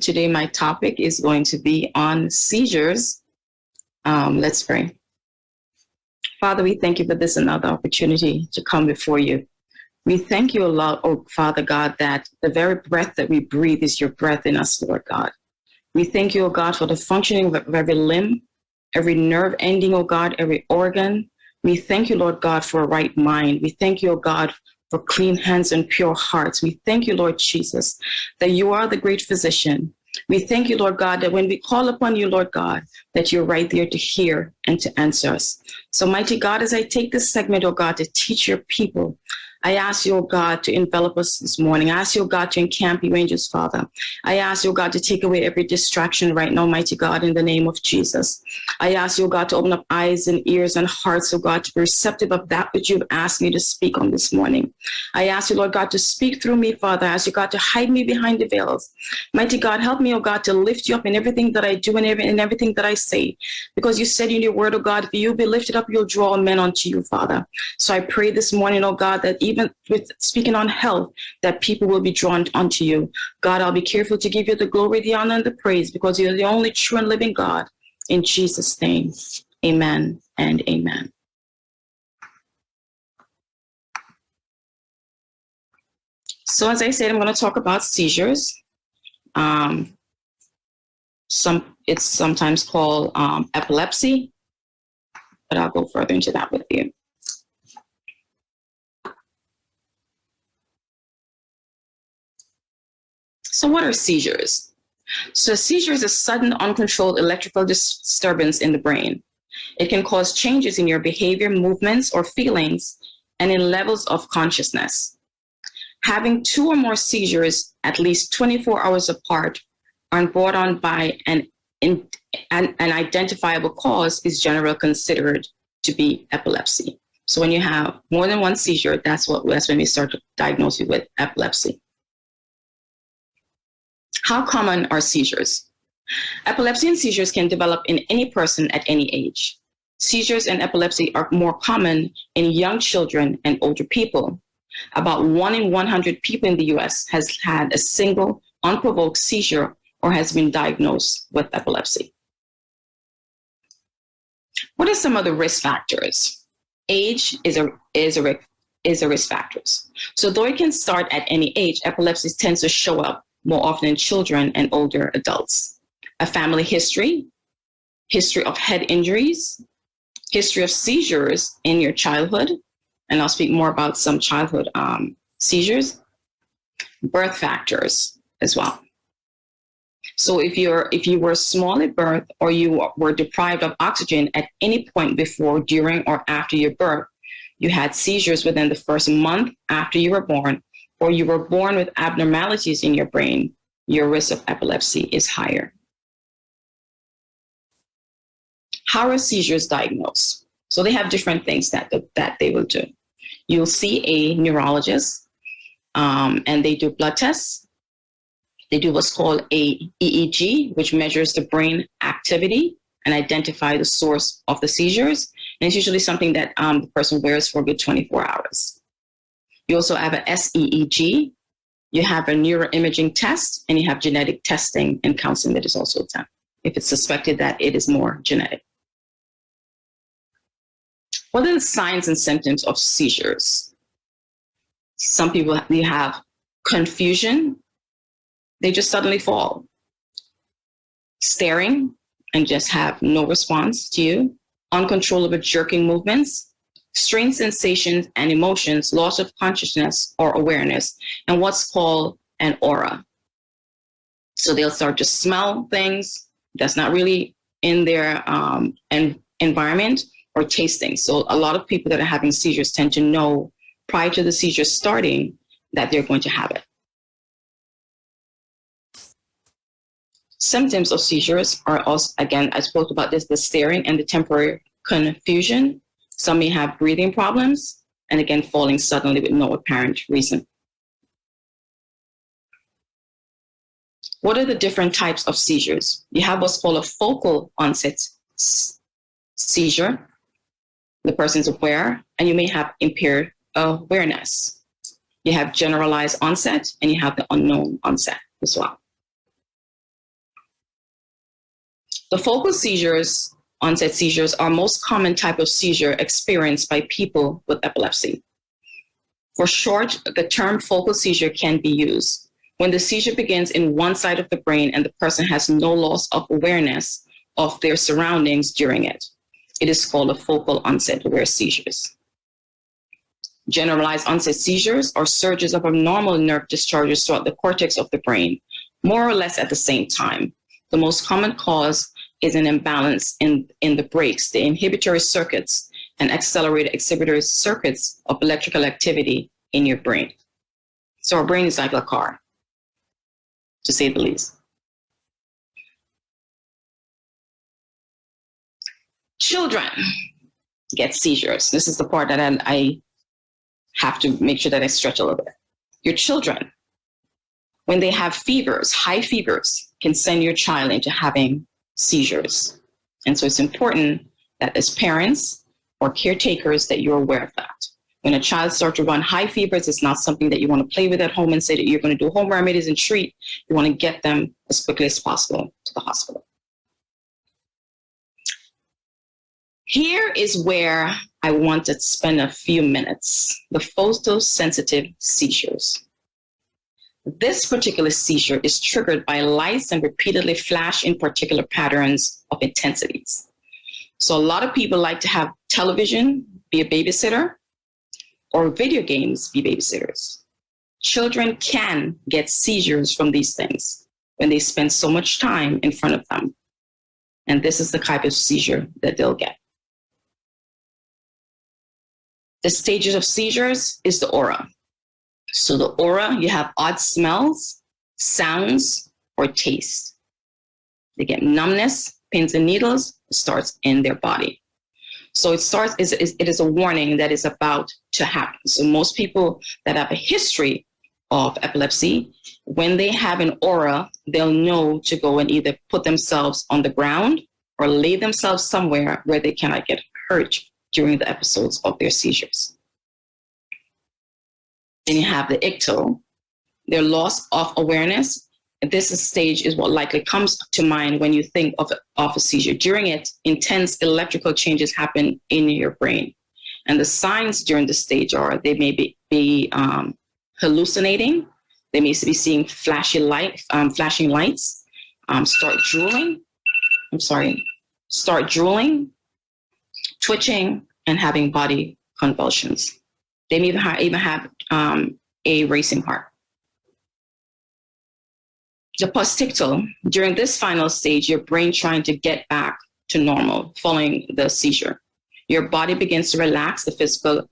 Today, my topic is going to be on seizures. Let's pray. Father, we thank you for this another opportunity to come before you. We thank you a lot, oh Father God, that the very breath that we breathe is your breath in us, Lord God. We thank you, oh God, for the functioning of every limb, every nerve ending, oh God, every organ. We thank you, Lord God, for a right mind. We thank you, oh God, for clean hands and pure hearts. We thank you, Lord Jesus, that you are the great physician. We thank you, Lord God, that when we call upon you, Lord God, that you're right there to hear and to answer us. So, mighty God, as I take this segment, oh God, to teach your people, I ask you, oh God, to envelop us this morning. I ask you, oh God, to encamp your angels, Father. I ask you, oh God, to take away every distraction right now, mighty God, in the name of Jesus. I ask you, oh God, to open up eyes and ears and hearts, oh God, to be receptive of that which you've asked me to speak on this morning. I ask you, Lord God, to speak through me, Father. I ask you, God, to hide me behind the veils. Mighty God, help me, oh God, to lift you up in everything that I do and in everything that I say. Because you said in your word, oh God, if you be lifted up, you'll draw men unto you, Father. So I pray this morning, oh God, that even with speaking on health, that people will be drawn unto you. God, I'll be careful to give you the glory, the honor, and the praise, because you're the only true and living God. In Jesus' name, amen and amen. So as I said, I'm going to talk about seizures. It's sometimes called epilepsy, but I'll go further into that with you. So what are seizures? So a seizure is a sudden, uncontrolled electrical disturbance in the brain. It can cause changes in your behavior, movements, or feelings, and in levels of consciousness. Having 2 or more seizures at least 24 hours apart are brought on by an identifiable cause is generally considered to be epilepsy. So when you have more than one seizure, that's when we start to diagnose you with epilepsy. How common are seizures? Epilepsy and seizures can develop in any person at any age. Seizures and epilepsy are more common in young children and older people. About 1 in 100 people in the US has had a single unprovoked seizure or has been diagnosed with epilepsy. What are some of the risk factors? Age is a risk factor. So though it can start at any age, epilepsy tends to show up more often in children and older adults. A family history of head injuries, history of seizures in your childhood, and I'll speak more about some childhood seizures, birth factors as well. So if you were small at birth or you were deprived of oxygen at any point before, during, or after your birth, you had seizures within the first month after you were born, or you were born with abnormalities in your brain, your risk of epilepsy is higher. How are seizures diagnosed? So they have different things that they will do. You'll see a neurologist, and they do blood tests. They do what's called a EEG, which measures the brain activity and identify the source of the seizures. And it's usually something that the person wears for a good 24 hours. You also have an SEEG, you have a neuroimaging test, and you have genetic testing and counseling that is also done if it's suspected that it is more genetic. What are the signs and symptoms of seizures? Some people have confusion, they just suddenly fall. Staring and just have no response to you, uncontrollable jerking movements, strange sensations and emotions, loss of consciousness or awareness, and what's called an aura. So they'll start to smell things that's not really in their environment, or taste things. So a lot of people that are having seizures tend to know prior to the seizure starting that they're going to have it. Symptoms of seizures are also, again, I spoke about this, the staring and the temporary confusion. Some may have breathing problems, and again, falling suddenly with no apparent reason. What are the different types of seizures? You have what's called a focal onset seizure. The person's aware, and you may have impaired awareness. You have generalized onset, and you have the unknown onset as well. The focal seizures, onset seizures, are most common type of seizure experienced by people with epilepsy. For short, the term focal seizure can be used when the seizure begins in one side of the brain and the person has no loss of awareness of their surroundings during it. It is called a focal onset aware seizures. Generalized onset seizures are surges of abnormal nerve discharges throughout the cortex of the brain, more or less at the same time. The most common cause is an imbalance in the brakes, the inhibitory circuits, and accelerated exhibitory circuits of electrical activity in your brain. So our brain is like a car, to say the least. Children get seizures. This is the part that I have to make sure that I stretch a little bit. Your children, when they have fevers, high fevers, can send your child into having seizures. And so it's important that as parents or caretakers that you're aware of that. When a child starts to run high fevers, it's not something that you want to play with at home and say that you're going to do home remedies and treat. You want to get them as quickly as possible to the hospital. Here is where I want to spend a few minutes, the photosensitive seizures. This particular seizure is triggered by lights and repeatedly flash in particular patterns of intensities. So a lot of people like to have television be a babysitter or video games be babysitters. Children can get seizures from these things when they spend so much time in front of them. And this is the type of seizure that they'll get. The stages of seizures is the aura. So the aura, you have odd smells, sounds, or taste. They get numbness, pins and needles, starts in their body. So it is a warning that is about to happen. So most people that have a history of epilepsy, when they have an aura, they'll know to go and either put themselves on the ground or lay themselves somewhere where they cannot get hurt during the episodes of their seizures. Then you have the ictal, their loss of awareness. This stage is what likely comes to mind when you think of a seizure. During it, intense electrical changes happen in your brain. And the signs during the stage are they may be hallucinating. They may be seeing flashing lights, start drooling, twitching, and having body convulsions. They may even have a racing heart. The postictal, during this final stage, your brain trying to get back to normal following the seizure. Your body begins to relax. The physical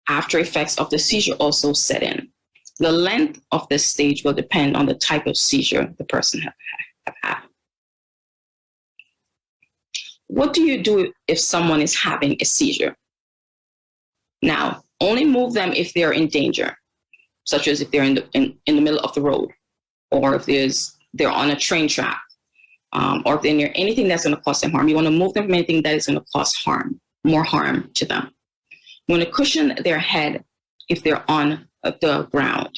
after effects of the seizure also set in. The length of this stage will depend on the type of seizure the person have had. What do you do if someone is having a seizure? Now, only move them if they're in danger, such as if they're in the middle of the road, or if they're on a train track, or if they're near anything that's going to cause them harm. You want to move them from anything that is going to cause more harm to them. You want to cushion their head if they're on the ground.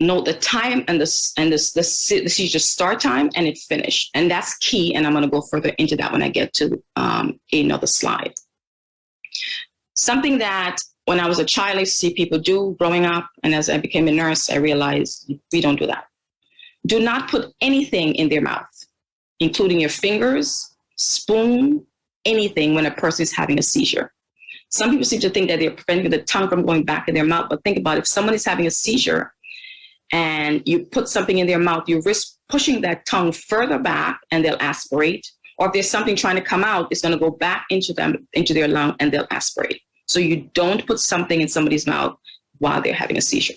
Note the time and the seizure start time and it finish. And that's key, and I'm going to go further into that when I get to another slide. Something that when I was a child, I used to see people do growing up, and as I became a nurse, I realized we don't do that. Do not put anything in their mouth, including your fingers, spoon, anything when a person is having a seizure. Some people seem to think that they're preventing the tongue from going back in their mouth, but think about it. If someone is having a seizure and you put something in their mouth, you risk pushing that tongue further back and they'll aspirate. Or if there's something trying to come out, it's going to go back into their lung and they'll aspirate. So you don't put something in somebody's mouth while they're having a seizure.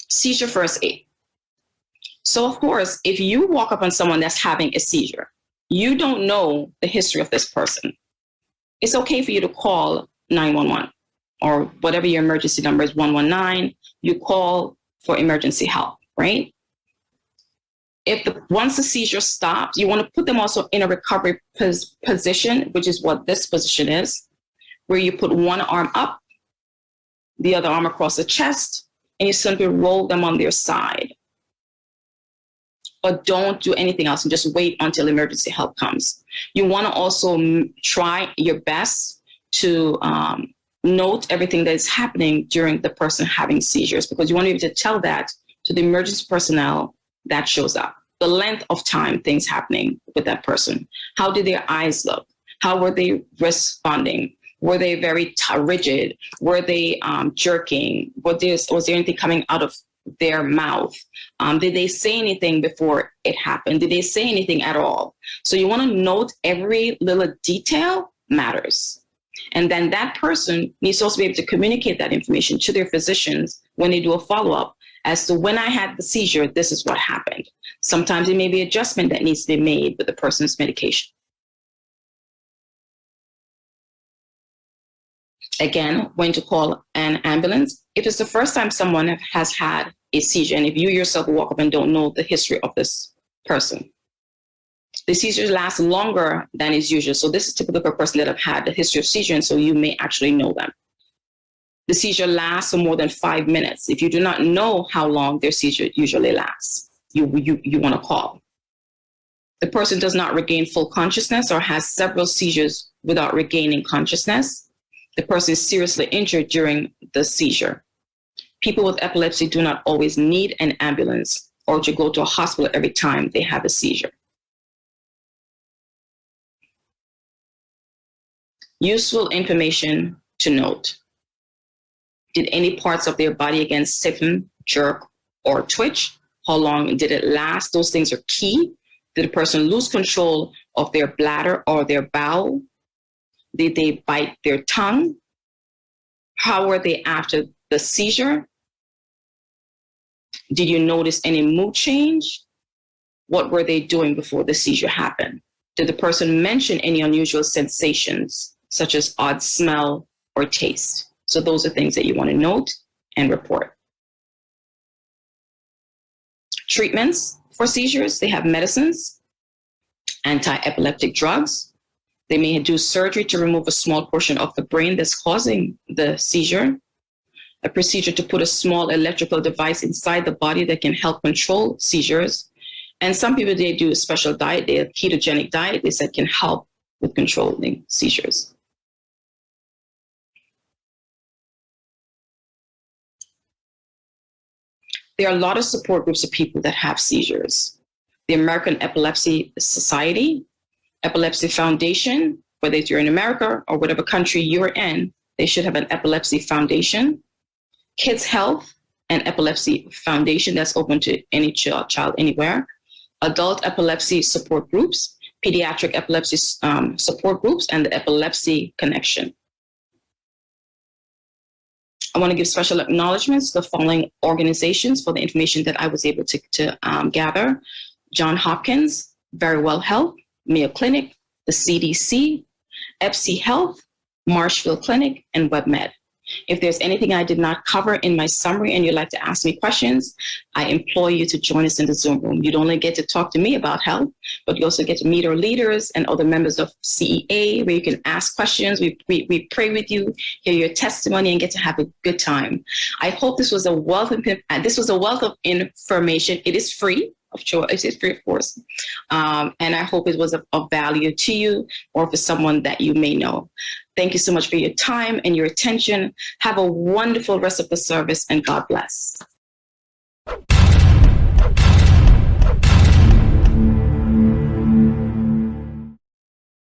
Seizure first aid. So of course, if you walk up on someone that's having a seizure, you don't know the history of this person. It's okay for you to call 911 or whatever your emergency number is, 119. You call for emergency help, right? Once the seizure stops, you want to put them also in a recovery position, which is what this position is, where you put one arm up, the other arm across the chest, and you simply roll them on their side. but don't do anything else and just wait until emergency help comes. You want to also try your best to note everything that is happening during the person having seizures, because you want to be able to tell that to the emergency personnel that shows up. The length of time things happening with that person. How did their eyes look? How were they responding? Were they very rigid? Were they jerking? Was there anything coming out of their mouth? Did they say anything before it happened? Did they say anything at all? So you want to note every little detail matters. And then that person needs to also be able to communicate that information to their physicians when they do a follow-up as to when I had the seizure, this is what happened. Sometimes it may be adjustment that needs to be made with the person's medication. Again, when to call an ambulance. If it's the first time someone has had a seizure, and if you yourself walk up and don't know the history of this person, the seizures last longer than is usual. So this is typical for a person that have had a history of seizure, and so you may actually know them. The seizure lasts for more than 5 minutes. If you do not know how long their seizure usually lasts, you want to call. The person does not regain full consciousness or has several seizures without regaining consciousness. The person is seriously injured during the seizure. People with epilepsy do not always need an ambulance or to go to a hospital every time they have a seizure. Useful information to note. Did any parts of their body again stiffen, jerk, or twitch? How long did it last? Those things are key. Did the person lose control of their bladder or their bowel? Did they bite their tongue? How were they after the seizure? Did you notice any mood change? What were they doing before the seizure happened? Did the person mention any unusual sensations, such as odd smell or taste? So those are things that you want to note and report. Treatments for seizures, they have medicines, anti-epileptic drugs. They may do surgery to remove a small portion of the brain that's causing the seizure, a procedure to put a small electrical device inside the body that can help control seizures. And some people, they do a special diet, they have ketogenic diet, they said can help with controlling seizures. There are a lot of support groups of people that have seizures. The American Epilepsy Society, Epilepsy Foundation, whether you're in America or whatever country you're in, they should have an epilepsy foundation. Kids Health and Epilepsy Foundation, that's open to any child anywhere. Adult epilepsy support groups, pediatric epilepsy support groups, and the Epilepsy Connection. I want to give special acknowledgments to the following organizations for the information that I was able to gather. Johns Hopkins, Verywell Health, Mayo Clinic, the CDC, EPSI Health, Marshfield Clinic, and WebMed. If there's anything I did not cover in my summary and you'd like to ask me questions, I implore you to join us in the Zoom room. You'd only get to talk to me about health, but you also get to meet our leaders and other members of CEA where you can ask questions. We pray with you, hear your testimony, and get to have a good time. I hope this was a wealth of information. It is free. Of choice, it's free, of course. And I hope it was of value to you or for someone that you may know. Thank you so much for your time and your attention. Have a wonderful rest of the service, and God bless.